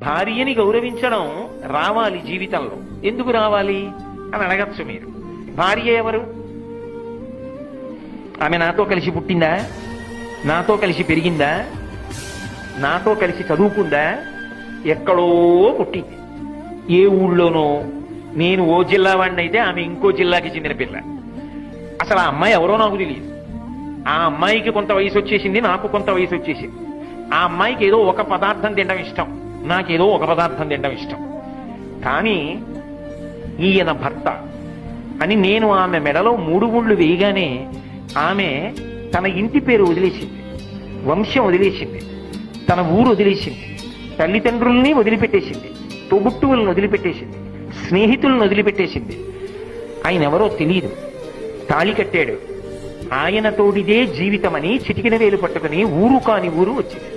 భార్యని గౌరవించడం రావాలి జీవితంలో. ఎందుకు రావాలి అని అడగచ్చు మీరు. భార్య ఎవరు? ఆమె నాతో కలిసి పుట్టిందా? నాతో కలిసి పెరిగిందా? నాతో కలిసి చదువుకుందా? ఎక్కడో పుట్టింది, ఏ ఊళ్ళోనో. నేను ఓ జిల్లా వాడిని అయితే ఆమె ఇంకో జిల్లాకి చెందిన పిల్ల. అసలు ఆ అమ్మాయి ఎవరో నాకు తెలియదు. ఆ అమ్మాయికి కొంత వయసు వచ్చేసింది, నాకు కొంత వయసు వచ్చేసింది. ఆ అమ్మాయికి ఏదో ఒక పదార్థం తినడం ఇష్టం, నాకేదో ఒక పదార్థం తినడం ఇష్టం. కానీ ఈయన భర్త అని నేను ఆమె మెడలో 3 ముళ్ళు వేయగానే ఆమె తన ఇంటి పేరు వదిలేసింది, వంశం వదిలేసింది, తన ఊరు వదిలేసింది, తల్లిదండ్రుల్ని వదిలిపెట్టేసింది, తోబుట్టువులను వదిలిపెట్టేసింది, స్నేహితులను వదిలిపెట్టేసింది. ఆయన ఎవరో తెలియదు. తాళి కట్టాడు. ఆయన తోడిదే జీవితమని చిటికిన వేలు పట్టుకుని ఊరు కాని ఊరు వచ్చింది.